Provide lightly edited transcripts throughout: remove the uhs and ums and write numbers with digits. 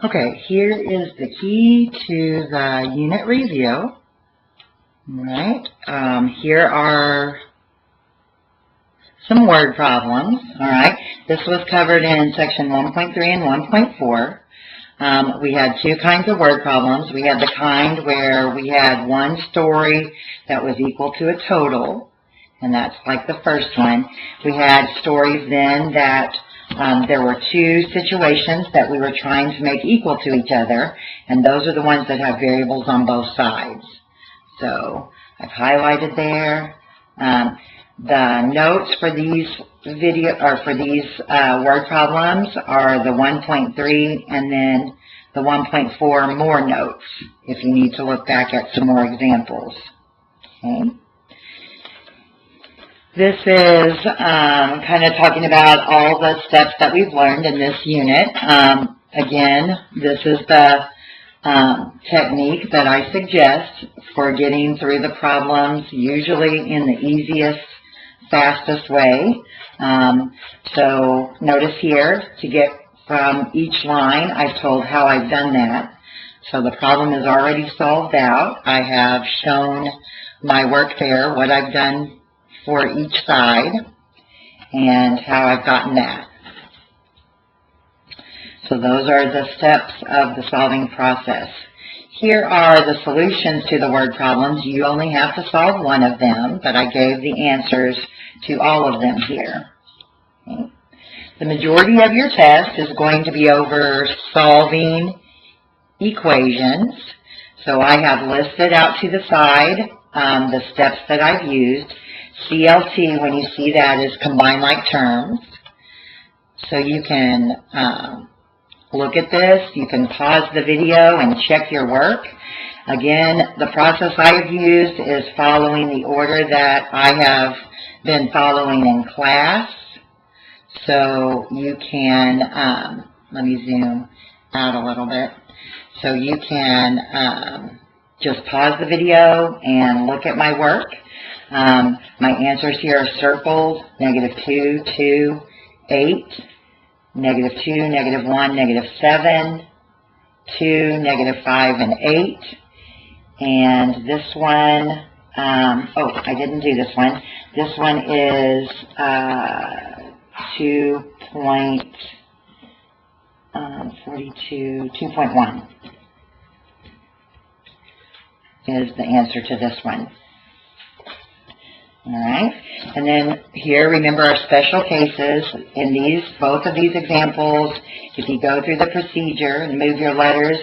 Okay, here is the key to the unit review. All right, here are some word problems. All right, this was covered in section 1.3 and 1.4. We had two kinds of word problems. We had the kind where we had one story that was equal to a total, and that's like the first one. We had stories then that there were two situations that we were trying to make equal to each other, and those are the ones that have variables on both sides. So I've highlighted there. The notes for these word problems are the 1.3 and then the 1.4 more notes if you need to look back at some more examples. Okay. This is kind of talking about all the steps that we've learned in this unit. Again, this is the technique that I suggest for getting through the problems, usually in the easiest, fastest way. So notice here, to get from each line, I've told how I've done that. So the problem is already solved out. I have shown my work there, what I've done for each side, and how I've gotten that. So those are the steps of the solving process. Here are the solutions to the word problems. You only have to solve one of them, but I gave the answers to all of them here. Okay. The majority of your test is going to be over solving equations. So I have listed out to the side the steps that I've used. CLT, when you see that, is combine like terms. So you can look at this. You can pause the video and check your work. Again, the process I have used is following the order that I have been following in class. So you can, let me zoom out a little bit. So you can just pause the video and look at my work. My answers here are circled: -2, 2, 8, -2, -1, -7, 2, -5, and 8. And this one, oh, I didn't do this one. This one is 2.1 is the answer to this one. All right, and then here, remember our special cases. In these, both of these examples, if you go through the procedure and move your letters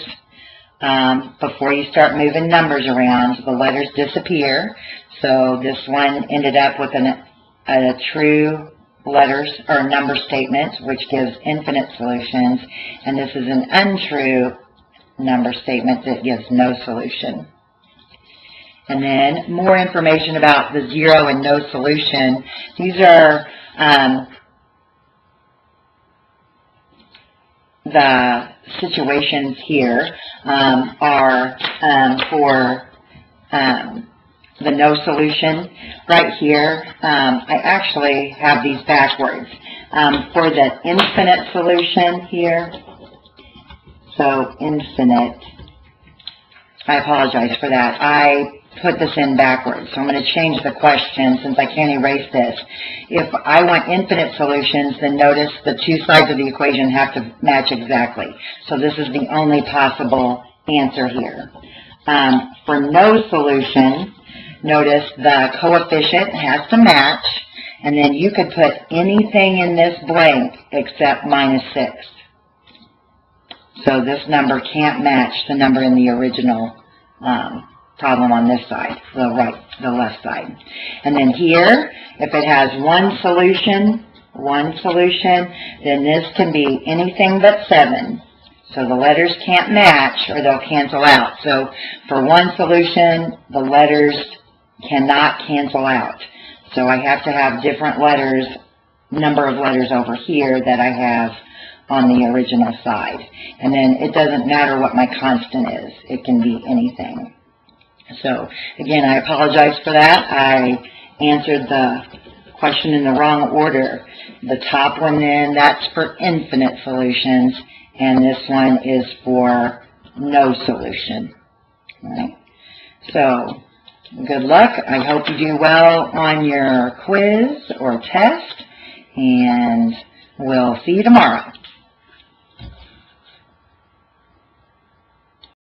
before you start moving numbers around, the letters disappear. So this one ended up with a true letters or number statement, which gives infinite solutions, and this is an untrue number statement that gives no solution. And then more information about the zero and no solution. These are the situations here are for the no solution. Right here, I actually have these backwards. For the infinite solution here, so infinite, I apologize for that. I put this in backwards. So I'm going to change the question since I can't erase this. If I want infinite solutions, then notice the two sides of the equation have to match exactly. So this is the only possible answer here. For no solution, notice the coefficient has to match, and then you could put anything in this blank except -6. So this number can't match the number in the original problem on this side, the left side. And then here, if it has one solution, then this can be anything but 7. So the letters can't match or they'll cancel out. So for one solution, the letters cannot cancel out. So I have to have different letters, number of letters over here that I have on the original side. And then it doesn't matter what my constant is. It can be anything. So, again, I apologize for that. I answered the question in the wrong order. The top one then, that's for infinite solutions, and this one is for no solution. All right. So, good luck. I hope you do well on your quiz or test, and we'll see you tomorrow.